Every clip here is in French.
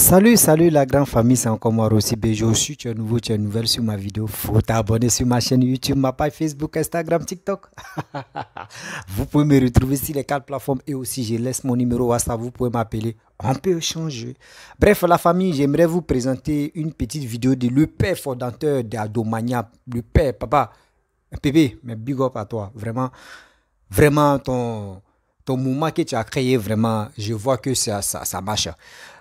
Salut la grande famille, c'est encore moi Rossi Bejo. Si tu es nouveau, tu es nouvelle sur ma vidéo, faut t'abonner sur ma chaîne YouTube, ma page Facebook, Instagram, TikTok. Vous pouvez me retrouver sur les 4 plateformes et aussi je laisse mon numéro WhatsApp, vous pouvez m'appeler, on peut échanger. Bref, la famille, j'aimerais vous présenter une petite vidéo de le père fondateur d'Adomania, le père, papa, bébé, mais big up à toi, vraiment ton mouvement que tu as créé, vraiment, je vois que ça marche.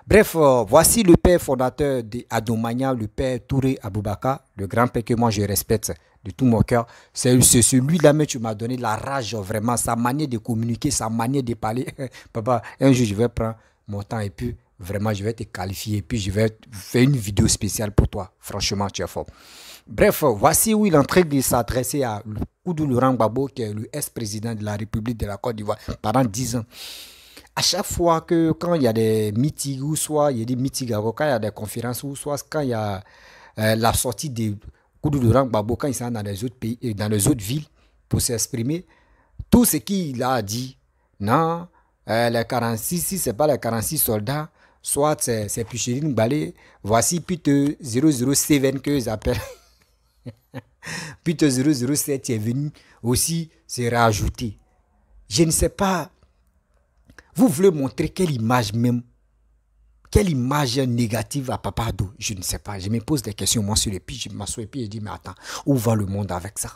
Bref, voici le père fondateur d'Adomania, le père Touré Aboubaka, le grand-père que moi je respecte de tout mon cœur. C'est celui-là que tu m'as donné la rage, vraiment, sa manière de communiquer, sa manière de parler. Papa, un jour je vais prendre mon temps et puis vraiment je vais te qualifier et puis je vais faire une vidéo spéciale pour toi. Franchement, tu es fort. Bref, voici où il est en train de s'adresser à Oudou Laurent Gbagbo, qui est le ex-président de la République de la Côte d'Ivoire pendant 10 ans. À chaque fois que, quand il y a des meetings, ou soit il y a des meetings, quand il y a des conférences, ou soit quand il y a la sortie de Oudou Laurent Gbagbo, quand il s'en dans les autres pays, dans les autres villes, pour s'exprimer, tout ce qu'il a dit, non, les 46, si ce n'est pas les 46 soldats, soit c'est Pichirine Balé, voici Pute 007 que j'appelle. Pute 007 est venu aussi se rajouter. Je ne sais pas. Vous voulez montrer quelle image négative à Papa Ado? Je ne sais pas. Je me pose des questions, moi, sur les pieds. Je m'assois et puis je dis, mais attends, où va le monde avec ça?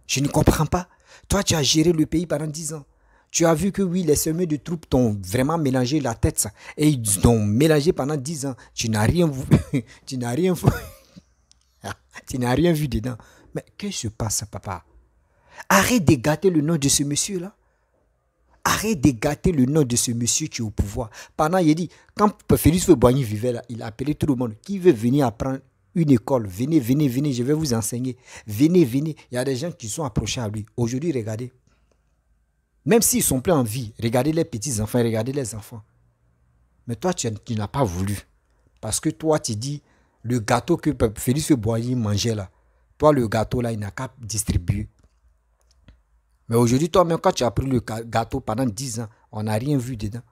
Je ne comprends pas. Toi, tu as géré le pays pendant 10 ans. Tu as vu que oui, les sommets de troupes t'ont vraiment mélangé la tête. Ça, et ils t'ont mélangé pendant 10 ans. Tu n'as rien vu. Tu n'as rien vu. Tu n'as rien vu dedans. Mais qu'est-ce qui se passe, papa? Arrête de gâter le nom de ce monsieur-là. Arrête de gâter le nom de ce monsieur qui est au pouvoir. Pendant, il a dit, quand Félix Houphouët-Boigny vivait là, il a appelé tout le monde. Qui veut venir apprendre une école? Venez, je vais vous enseigner. Venez. Il y a des gens qui sont approchés à lui. Aujourd'hui, regardez. Même s'ils sont plus en vie, regardez les petits-enfants, regardez les enfants. Mais toi, tu n'as pas voulu. Parce que toi, tu dis, le gâteau que Félix Houphouët-Boigny mangeait là, toi, le gâteau là, il n'a qu'à distribuer. Mais aujourd'hui, toi-même, quand tu as pris le gâteau pendant 10 ans, on n'a rien vu dedans.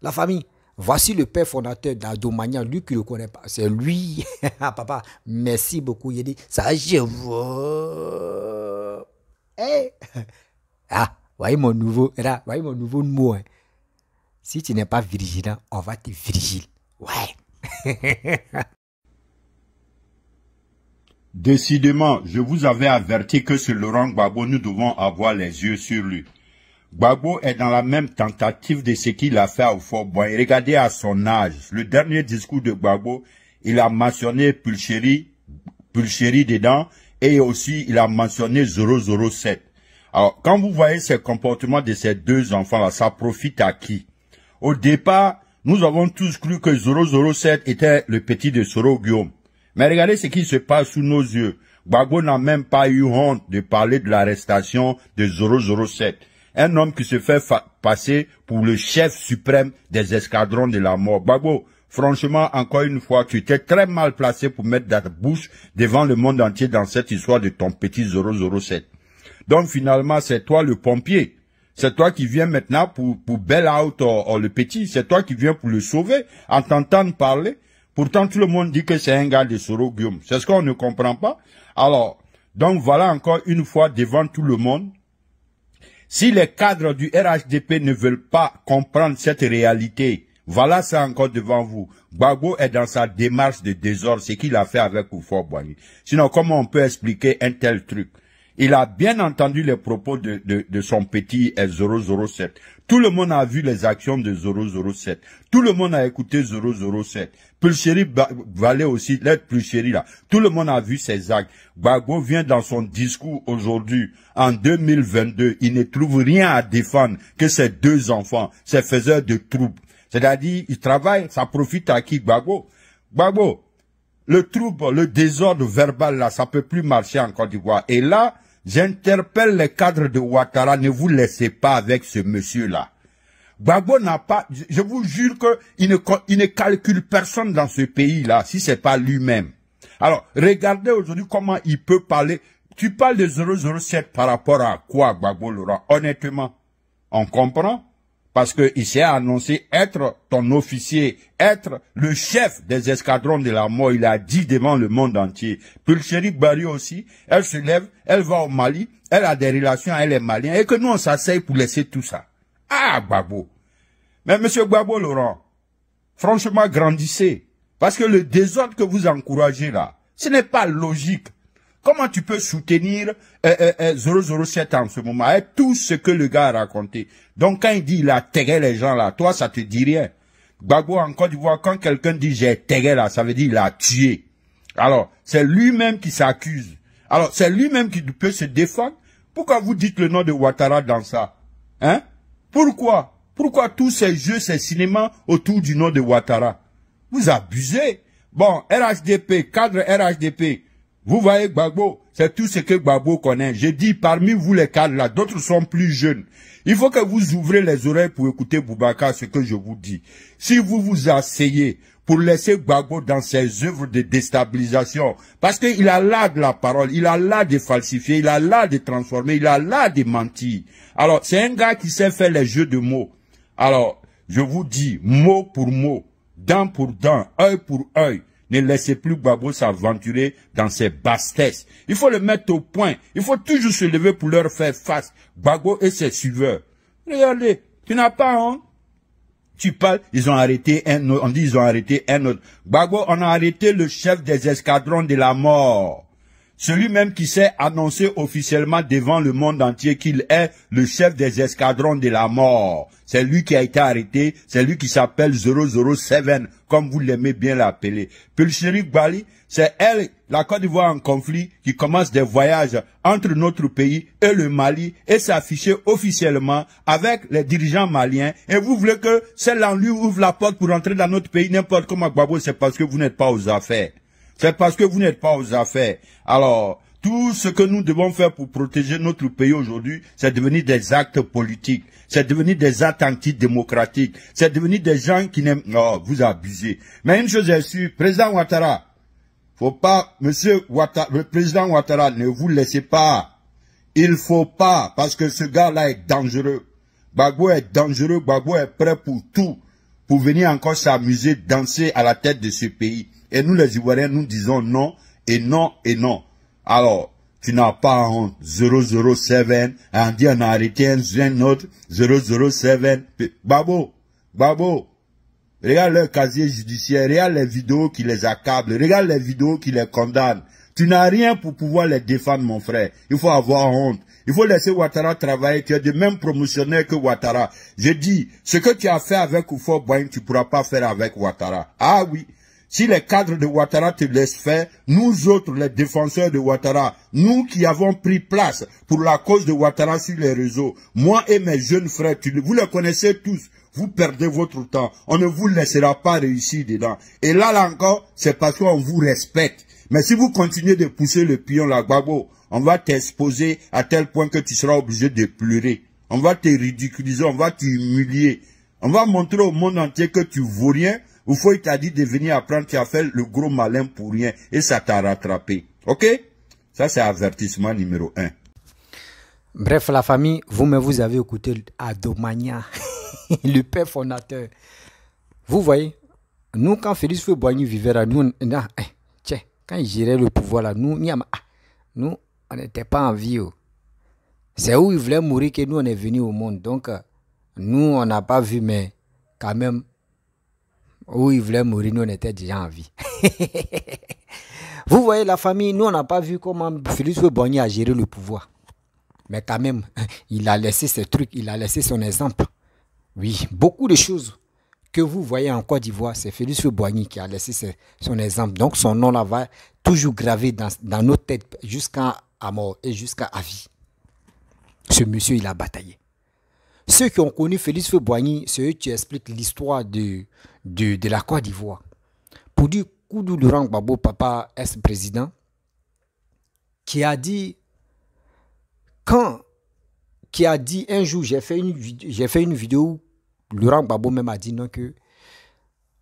La famille, voici le père fondateur d'Adomania, lui qui ne le connaît pas. C'est lui. Papa, merci beaucoup. Il a dit, ça, je vois. Hey. Ah, voyez mon nouveau mot. Hein. Si tu n'es pas vigilant, on va te vigiler. Ouais. Décidément, je vous avais averti que sur Laurent Gbagbo, nous devons avoir les yeux sur lui. Gbagbo est dans la même tentative de ce qu'il a fait au Houphouët-Boigny. Regardez à son âge. Le dernier discours de Gbagbo, il a mentionné Pulchéry dedans et aussi il a mentionné 007. Alors, quand vous voyez ces comportements de ces deux enfants-là, ça profite à qui? Au départ, nous avons tous cru que 007 était le petit de Soro Guillaume. Mais regardez ce qui se passe sous nos yeux. Gbagbo n'a même pas eu honte de parler de l'arrestation de 007. Un homme qui se fait passer pour le chef suprême des escadrons de la mort. Gbagbo, franchement, encore une fois, tu étais très mal placé pour mettre ta bouche devant le monde entier dans cette histoire de ton petit 007. Donc finalement, c'est toi le pompier. C'est toi qui viens maintenant pour bail out le petit. C'est toi qui viens pour le sauver en t'entendant parler. Pourtant, tout le monde dit que c'est un gars de Soro Guillaume. C'est ce qu'on ne comprend pas. Alors, donc voilà encore une fois devant tout le monde. Si les cadres du RHDP ne veulent pas comprendre cette réalité, voilà ça encore devant vous. Gbagbo est dans sa démarche de désordre, ce qu'il a fait avec Houphouët-Boigny. Sinon, comment on peut expliquer un tel truc? Il a bien entendu les propos de son petit 007. Tout le monde a vu les actions de 007. Tout le monde a écouté 007. Pulchéry valait aussi, l'être Pulchéry là. Tout le monde a vu ses actes. Gbagbo vient dans son discours aujourd'hui, en 2022. Il ne trouve rien à défendre que ses deux enfants, ses faiseurs de troubles. C'est-à-dire, il travaille, ça profite à qui, Gbagbo? Gbagbo, le trouble, le désordre verbal là, ça peut plus marcher en Côte d'Ivoire. Et là, j'interpelle les cadres de Ouattara, ne vous laissez pas avec ce monsieur-là. Gbagbo n'a pas, je vous jure que il ne calcule personne dans ce pays-là, si c'est pas lui-même. Alors, regardez aujourd'hui comment il peut parler. Tu parles de 007 par rapport à quoi, Gbagbo Laurent? Honnêtement, on comprend? Parce qu'il s'est annoncé être ton officier, être le chef des escadrons de la mort. Il a dit devant le monde entier. Pulchéri Gbagbo aussi, elle se lève, elle va au Mali, elle a des relations avec les Maliens, et que nous on s'asseye pour laisser tout ça. Ah, Gbagbo. Mais monsieur Gbagbo Laurent, franchement grandissez. Parce que le désordre que vous encouragez là, ce n'est pas logique. Comment tu peux soutenir 007 en ce moment avec tout ce que le gars a raconté? Donc quand il dit il a tagué les gens là, toi ça te dit rien. Gbagbo en Côte d'Ivoire, quand quelqu'un dit j'ai tagué là, ça veut dire il a tué. Alors, c'est lui-même qui s'accuse. Alors, c'est lui-même qui peut se défendre. Pourquoi vous dites le nom de Ouattara dans ça? Hein? Pourquoi? Pourquoi tous ces jeux, ces cinémas autour du nom de Ouattara? Vous abusez. Bon, RHDP, cadre RHDP. Vous voyez Gbagbo, c'est tout ce que Gbagbo connaît. Je dis parmi vous les cadres là, d'autres sont plus jeunes. Il faut que vous ouvrez les oreilles pour écouter Boubacar, ce que je vous dis. Si vous vous asseyez pour laisser Gbagbo dans ses œuvres de déstabilisation, parce qu'il a l'art de la parole, il a l'art de falsifier, il a l'art de transformer, il a l'art de mentir. Alors, c'est un gars qui sait faire les jeux de mots. Alors, je vous dis, mot pour mot, dent pour dent, œil pour œil, ne laissez plus Gbagbo s'aventurer dans ses bassesses. Il faut le mettre au point. Il faut toujours se lever pour leur faire face. Gbagbo et ses suiveurs. Regardez, tu n'as pas honte. Tu parles, ils ont arrêté un autre. On dit ils ont arrêté un autre. Gbagbo, on a arrêté le chef des escadrons de la mort. Celui même qui s'est annoncé officiellement devant le monde entier qu'il est le chef des escadrons de la mort. C'est lui qui a été arrêté, c'est lui qui s'appelle 007, comme vous l'aimez bien l'appeler. Pulchéri Gbagbo, c'est elle, la Côte d'Ivoire en conflit, qui commence des voyages entre notre pays et le Mali et s'afficher officiellement avec les dirigeants maliens. Et vous voulez que celle-là lui ouvre la porte pour entrer dans notre pays n'importe comment Gbagbo, c'est parce que vous n'êtes pas aux affaires. C'est parce que vous n'êtes pas aux affaires. Alors, tout ce que nous devons faire pour protéger notre pays aujourd'hui, c'est devenir des actes politiques. C'est devenir des actes antidémocratiques. C'est devenir des gens qui n'aiment... Oh, vous abusez. Mais une chose est sûre, président Ouattara, faut pas, monsieur Ouattara, le président Ouattara, ne vous laissez pas. Il faut pas, parce que ce gars-là est dangereux. Gbagbo est dangereux, Gbagbo est prêt pour tout, pour venir encore s'amuser, danser à la tête de ce pays. Et nous les Ivoiriens, nous disons non, et non, et non. Alors, tu n'as pas honte. 007, on dit on a arrêté un autre, 007. Gbagbo, regarde leur casier judiciaire, regarde les vidéos qui les accablent, regarde les vidéos qui les condamnent. Tu n'as rien pour pouvoir les défendre, mon frère. Il faut avoir honte. Il faut laisser Ouattara travailler. Tu es de même promotionnaire que Ouattara. Je dis, ce que tu as fait avec Houphouët-Boigny, tu ne pourras pas faire avec Ouattara. Ah oui. Si les cadres de Ouattara te laissent faire, nous autres, les défenseurs de Ouattara, nous qui avons pris place pour la cause de Ouattara sur les réseaux, moi et mes jeunes frères, vous les connaissez tous, vous perdez votre temps. On ne vous laissera pas réussir dedans. Et là encore, c'est parce qu'on vous respecte. Mais si vous continuez de pousser le pion là, Gbagbo, on va t'exposer à tel point que tu seras obligé de pleurer. On va te ridiculiser, on va t'humilier. On va montrer au monde entier que tu vaux rien. Houphouët t'a dit de venir apprendre, tu as fait le gros malin pour rien et ça t'a rattrapé. Ok? Ça, c'est avertissement numéro 1. Bref, la famille, vous-même, vous avez écouté Adomania, le père fondateur. Vous voyez, nous, quand Félix Houphouët-Boigny vivait là, nous, tiens, quand il gérait le pouvoir là, nous, on n'était pas en vie. C'est où il voulait mourir que nous, on est venus au monde. Donc, nous, on n'a pas vu, mais quand même, où il voulait mourir, nous on était déjà en vie. Vous voyez la famille, nous on n'a pas vu comment Félix Houphouët-Boigny a géré le pouvoir. Mais quand même, il a laissé ses trucs, il a laissé son exemple. Oui, beaucoup de choses que vous voyez en Côte d'Ivoire, c'est Félix Houphouët-Boigny qui a laissé son exemple. Donc son nom là va toujours gravé dans nos têtes jusqu'à mort et jusqu'à vie. Ce monsieur, il a bataillé. Ceux qui ont connu Félix Houphouët-Boigny, c'est eux qui expliquent l'histoire de la Côte d'Ivoire. Pour dire Koudou Laurent Gbagbo, papa ex-président, qui a dit un jour, j'ai fait une vidéo où Laurent Gbagbo même a dit non, que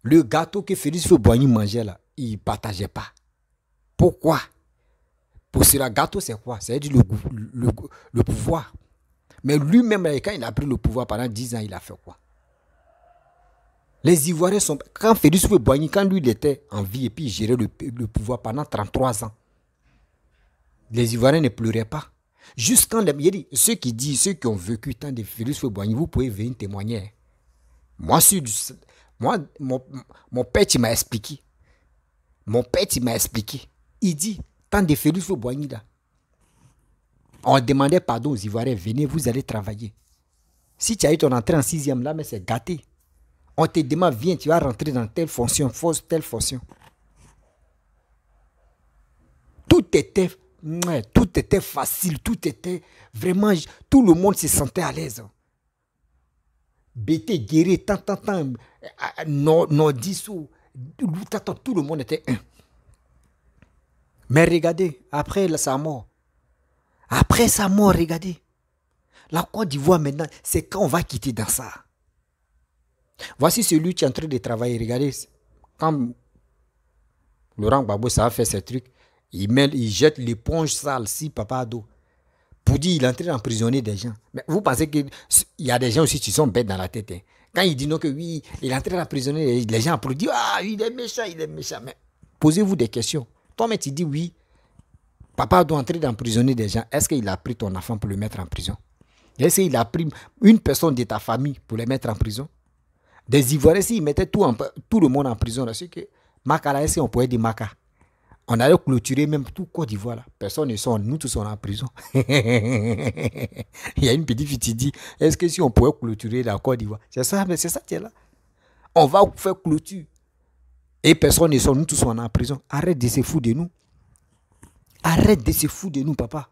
le gâteau que Félix Houphouët-Boigny mangeait là, il ne partageait pas. Pourquoi? Pour cela, gâteau c'est quoi? C'est le pouvoir. Mais lui-même, quand il a pris le pouvoir pendant 10 ans, il a fait quoi? Les Ivoiriens sont... Quand Félix Houphouët-Boigny, quand lui, il était en vie et puis il gérait le pouvoir pendant 33 ans, les Ivoiriens ne pleuraient pas. Juste quand... Il dit, ceux qui ont vécu tant de Félix Houphouët-Boigny, vous pouvez venir témoigner. Moi, mon père, il m'a expliqué. Il dit, tant de Félix Houphouët-Boigny là, on demandait pardon aux Ivoiriens, venez, vous allez travailler. Si tu as eu ton entrée en 6e là, mais c'est gâté. On te demande, viens, tu vas rentrer dans telle fonction, telle fonction. Tout était facile, tout était vraiment, tout le monde se sentait à l'aise. Bété, Guéré, Nordissou, tout le monde était un. Mais regardez, après sa mort, regardez, la Côte d'Ivoire maintenant, c'est quand on va quitter dans ça. Voici celui qui est en train de travailler. Regardez, quand Laurent Gbagbo, ça a fait ces trucs, il jette l'éponge sale, si papa d'eau, pour dire qu'il est en train d'emprisonner des gens. Mais vous pensez qu'il y a des gens aussi qui sont bêtes dans la tête. Hein. Quand il dit non que oui, il est en train d'emprisonner, les gens applaudissent, ah, il est méchant. Mais posez-vous des questions. Toi-même, tu dis oui, papa doit entrer d'emprisonner des gens. Est-ce qu'il a pris ton enfant pour le mettre en prison? Est-ce qu'il a pris une personne de ta famille pour le mettre en prison? Des Ivoiriens, s'ils mettaient tout le monde en prison, c'est que Makala, est-ce qu'on pourrait dire Maka? On allait clôturer même tout Côte d'Ivoire là. Personne ne sort, nous tous sommes en prison. Il y a une petite fille qui dit, est-ce que si on pourrait clôturer la Côte d'Ivoire? C'est ça, mais c'est ça qui est là. On va faire clôture. Et personne ne sort, nous tous sommes en prison. Arrête de se foutre de nous. Arrête de se foutre de nous, papa.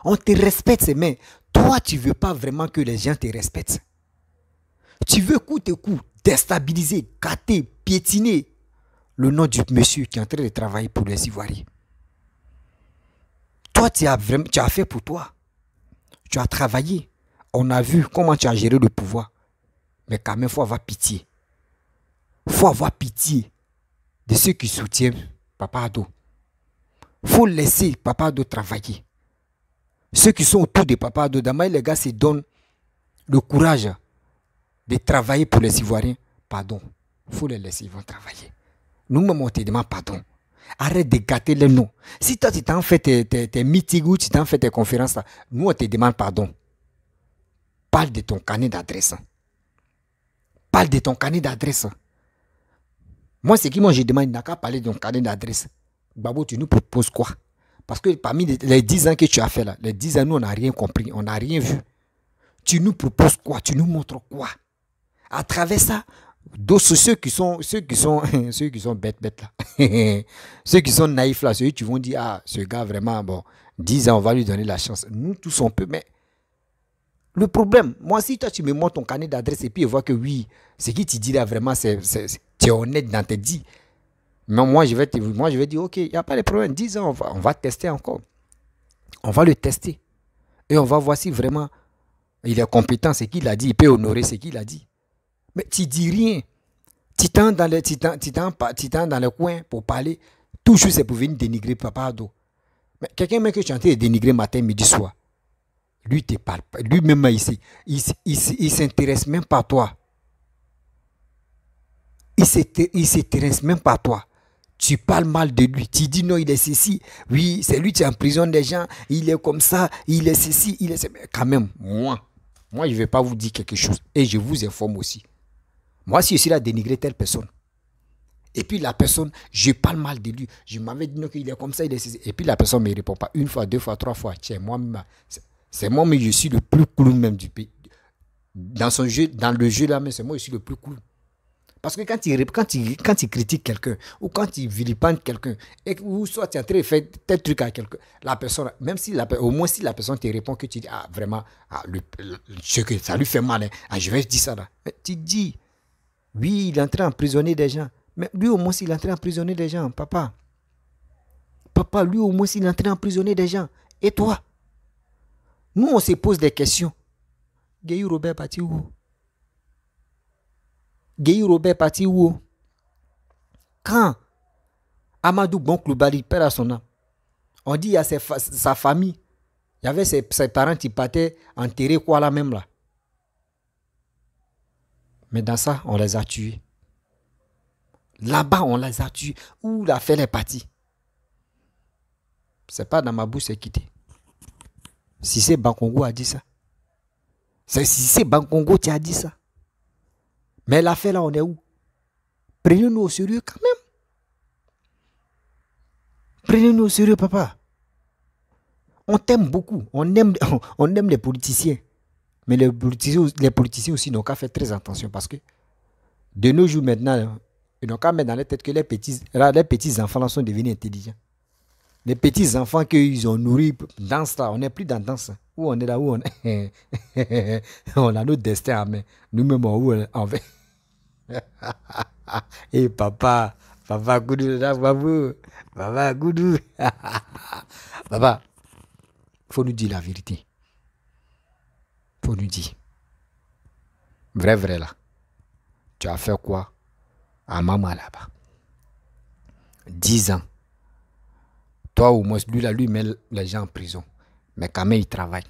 On te respecte, mais toi, tu ne veux pas vraiment que les gens te respectent. Tu veux coûte coup déstabiliser, gâter, piétiner le nom du monsieur qui est en train de travailler pour les Ivoiriens. Toi, tu as fait pour toi. Tu as travaillé. On a vu comment tu as géré le pouvoir. Mais quand même, il faut avoir pitié. Il faut avoir pitié de ceux qui soutiennent Papa Ado. Il faut laisser Papa Ado travailler. Ceux qui sont autour de Papa Ado, d'abord les gars se donnent le courage de travailler pour les Ivoiriens. Pardon. Il faut les laisser, ils vont travailler. Nous-mêmes, on te demande pardon. Arrête de gâter les noms. Si toi, tu t'en fais tes meetings ou tu t'en fais tes conférences, là, nous, on te demande pardon. Parle de ton carnet d'adresse. Parle de ton carnet d'adresse. Moi, c'est qui moi je demande, il n'a qu'à parler de ton carnet d'adresse. Babo, tu nous proposes quoi? Parce que parmi les 10 ans que tu as fait là, les 10 ans, nous, on n'a rien compris, on n'a rien vu. Tu nous proposes quoi? Tu nous montres quoi? À travers ça, ceux qui sont bêtes là, ceux qui sont naïfs là, ceux qui vont dire, ah, ce gars vraiment, bon, 10 ans, on va lui donner la chance. Nous, tous on peut, mais le problème, moi, si toi, tu me montres ton carnet d'adresse et puis je vois que oui, ce qui te dit là, vraiment, tu es honnête dans tes dits. Mais moi, je vais dire, ok, il n'y a pas de problème, 10 ans, on va tester encore. On va le tester. Et on va voir si vraiment il est compétent, ce qu'il a dit, il peut honorer ce qu'il a dit. Mais tu dis rien. Tu t'en dans le coin pour parler. Toujours c'est pour venir dénigrer Papa Ado. Mais quelqu'un même que tu es en train de dénigrer matin, midi, soir. Lui te parle pas. Lui-même ici. Il s'intéresse même pas à toi. Il s'intéresse même pas à toi. Tu parles mal de lui. Tu dis non, il est ceci. Oui, c'est lui qui emprisonne des gens. Il est comme ça. Il est ceci. Il est ceci. Mais quand même, moi, je ne vais pas vous dire quelque chose. Et je vous informe aussi. Moi, si je suis là à dénigrer telle personne, et puis la personne, je parle mal de lui, je m'avais dit non, qu'il est comme ça, il est ceci. Et puis la personne ne me répond pas une fois, deux fois, trois fois. Tiens, moi-même, c'est moi, mais je suis le plus cool même du pays. Dans le jeu là, mais c'est moi, je suis le plus cool. Parce que quand tu critiques quelqu'un, ou quand tu vilipends quelqu'un, ou soit tu es en train de faire tel truc à quelqu'un, la personne, même si au moins si la personne te répond que tu dis, ah vraiment, ça lui fait mal, hein, ah, je vais dire ça là. Mais tu dis, oui, il est en train d'emprisonner des gens. Mais lui au moins il est en train d'emprisonner des gens, papa. Papa, lui au moins il est en train d'emprisonner des gens. Et toi? Nous on se pose des questions. Guéhi Robert parti où? Guéhi Robert parti où? Quand Amadou Bon Koulibaly perd à son âme, on dit à sa famille, Il y avait ses parents qui partaient enterrer quoi là même là. Mais dans ça, on les a tués. Là-bas, on les a tués. Où l'affaire est partie. C'est pas dans ma bouche, c'est quitté. Si c'est Bankongo a dit ça. Si c'est Bankongo qui a dit ça. Mais l'affaire là, on est où? Prenez-nous au sérieux quand même. Prenez-nous au sérieux, papa. On t'aime beaucoup. On aime les politiciens. Mais les politiciens aussi n'ont qu'à faire très attention parce que de nos jours maintenant, ils n'ont qu'à mettre dans la tête que les petits enfants là sont devenus intelligents. Les petits enfants qu'ils ont nourris dans ça, on n'est plus dans danse. Où on est là, où on est. On a notre destin à main. Nous-mêmes, où on va. Et papa Goudou, papa Goudou. Papa, faut nous dire la vérité. Faut nous dire. Vrai là. Tu as fait quoi à maman là-bas? 10 ans. Toi, au moins, lui met les gens en prison. Mais quand même, il travaille.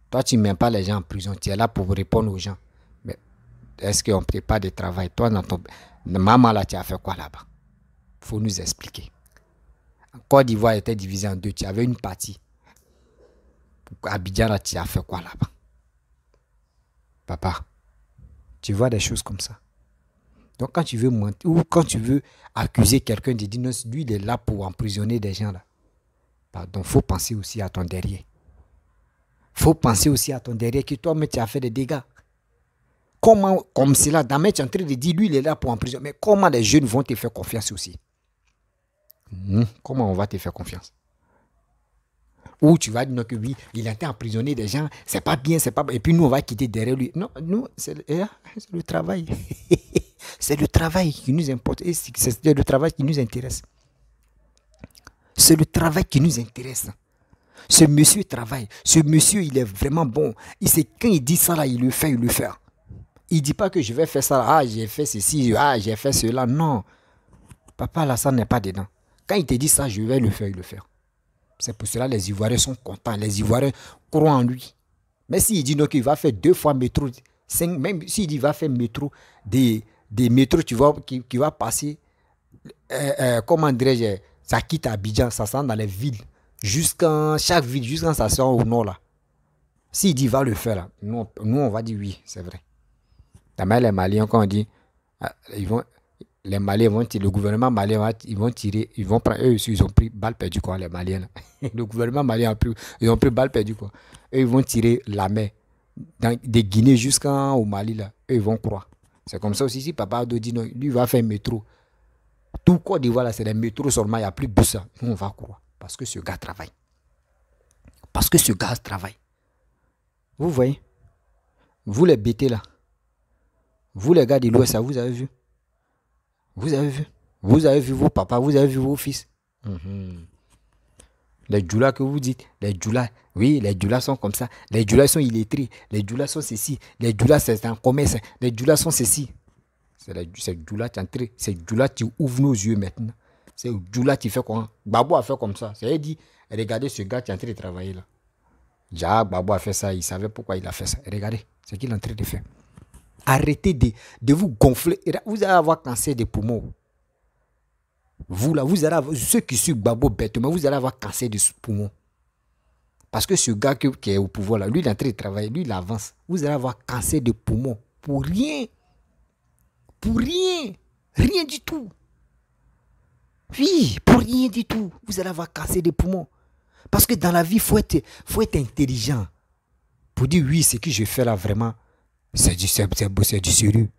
Toi, tu ne mets pas les gens en prison. Tu es là pour répondre aux gens. Mais est-ce qu'on ne peut pas de travail? Toi, dans ton maman, là, tu as fait quoi là-bas? Il faut nous expliquer. Côte d'Ivoire était divisée en deux. Tu avais une partie. Abidjan, là, tu as fait quoi là-bas? Papa, tu vois des choses comme ça. Donc, quand tu veux mentir ou quand tu veux accuser quelqu'un de dire non, lui, il est là pour emprisonner des gens là. Pardon, il faut penser aussi à ton derrière. Il faut penser aussi à ton derrière que toi-même tu as fait des dégâts. Comment, comme cela, Damé, tu es en train de dire lui il est là pour emprisonner. Mais comment les jeunes vont te faire confiance aussi? Comment on va te faire confiance? Ou tu vas dire non, que oui, il a été emprisonné des gens, c'est pas bien, c'est pas bien. Et puis nous on va quitter derrière lui. Non, nous, c'est le travail. C'est le travail qui nous importe et c'est le travail qui nous intéresse. C'est le travail qui nous intéresse. Ce monsieur travaille. Ce monsieur, il est vraiment bon. Quand il dit ça, là, il le fait. Il ne dit pas que je vais faire ça. Ah, j'ai fait ceci. Ah, j'ai fait cela. Non. Papa, là, ça n'est pas dedans. Quand il te dit ça, je vais le faire. Il le fait. C'est pour cela que les Ivoiriens sont contents. Les Ivoiriens croient en lui. Mais s'il dit non, qu'il va faire 2 fois métro, même s'il dit qu'il va faire métro, des métros, tu vois, qui va passer, comment dirais-je, ça quitte Abidjan, ça sent dans les villes, chaque ville, jusqu'à ça sort au nord là. S'il dit va le faire là, nous on va dire oui, c'est vrai. D'abord les Maliens, quand on dit, les Maliens vont tirer, le gouvernement malien ils vont tirer, ils vont prendre, eux aussi ils ont pris balle perdue quoi, les Maliens là. Le gouvernement malien ils ont pris balle perdue quoi. Eux ils vont tirer la mer, des Guinées jusqu'au Mali là, eux ils vont croire. C'est comme ça aussi si Papa Ado dit non, lui va faire métro. Tout Côte d'Ivoire là, c'est des métros seulement, il n'y a plus de bus. Nous, on va croire. Parce que ce gars travaille. Vous voyez? Vous les bêtés là. Vous les gars de l'Ouest, vous avez vu? Vous avez vu vos papas, vous avez vu vos fils. Les djoulas que vous dites, les djoulas, oui, les djoulas sont comme ça. Les djoulas sont illettrés. Les djoulas sont ceci. Les djoulas, c'est un commerce. Les djoulas sont ceci. C'est djoulas qui ouvre nos yeux maintenant. C'est djoulas qui fait quoi? Babo a fait comme ça. C'est dit, regardez ce gars qui est en train de travailler là. Déjà, Babo a fait ça, il savait pourquoi il a fait ça. Regardez ce qu'il est en train de faire. Arrêtez de vous gonfler. Vous allez avoir cancer des poumons. Vous là, vous allez avoir, ceux qui suivent Babo bêtement, vous allez avoir cancer des poumons. Parce que ce gars qui est au pouvoir là, lui il est en train de travailler, lui il avance. Vous allez avoir cancer de poumons. Pour rien. Pour rien. Rien du tout. Oui, pour rien du tout. Vous allez avoir cassé des poumons. Parce que dans la vie, il faut être intelligent. Pour dire oui, ce que je fais là vraiment, c'est du sérieux.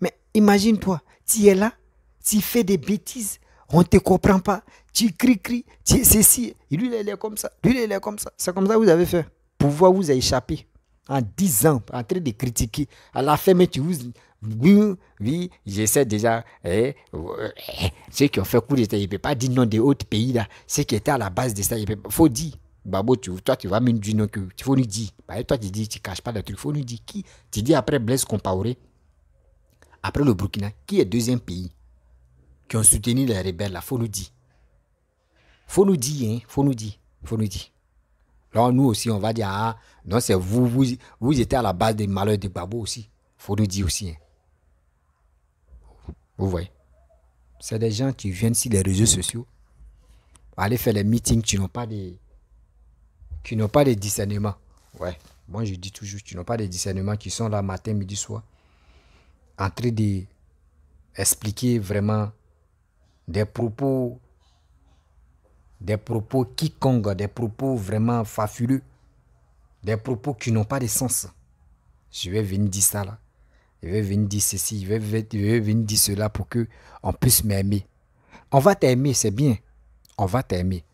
Mais imagine-toi, tu es là, tu fais des bêtises, on ne te comprend pas, tu cries, tu c'est si. Lui, il est comme ça, lui, il est comme ça. C'est comme ça que vous avez fait. Pouvoir vous a échappé. En 10 ans, en train de critiquer. À la fin, mais tu vous... Oui, j'essaie déjà. Ceux qui ont fait coup d'État, il ne peut pas dire non des autres pays là. Ceux qui étaient à la base de ça, il faut dire. Babo, toi, tu vas même dire non que. Il faut nous dire. Bah, toi, tu dis, tu ne caches pas le truc. Il faut nous dire qui. Tu dis après Blaise Compaoré, après le Burkina, qui est deuxième pays qui ont soutenu les rebelles là. Il faut nous dire. Il faut nous dire, hein. Il faut nous dire. Alors nous aussi, on va dire, ah, non, c'est vous étiez à la base des malheurs de Gbagbo aussi. Faut nous dire aussi. Hein. Vous voyez. C'est des gens qui viennent sur les réseaux sociaux, aller faire les meetings, qui n'ont pas de discernement. Ouais. Moi, je dis toujours, qui n'ont pas de discernement, qui sont là matin, midi, soir, en train d'expliquer vraiment des propos quiconques, des propos vraiment fabuleux, des propos qui n'ont pas de sens. Je vais venir dire ça là. Je vais venir dire ceci, je vais venir dire cela pour que on puisse m'aimer. On va t'aimer, c'est bien. On va t'aimer.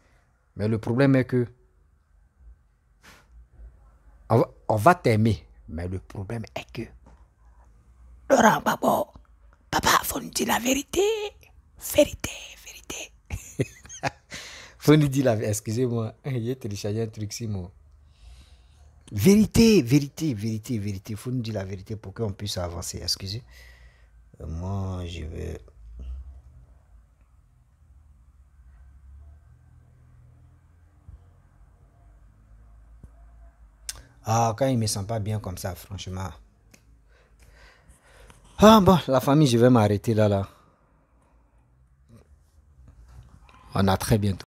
Mais le problème est que on va t'aimer. Mais le problème est que Laurent Gbagbo, papa, faut nous dire la vérité. Vérité. Faut nous dire la vérité. Excusez-moi, j'ai téléchargé un truc sur moi. Vérité. Faut nous dire la vérité pour qu'on puisse avancer. Excusez. Moi, je vais... Ah, quand il me sent pas bien comme ça, franchement. Ah bon, la famille, je vais m'arrêter là. On a très bientôt.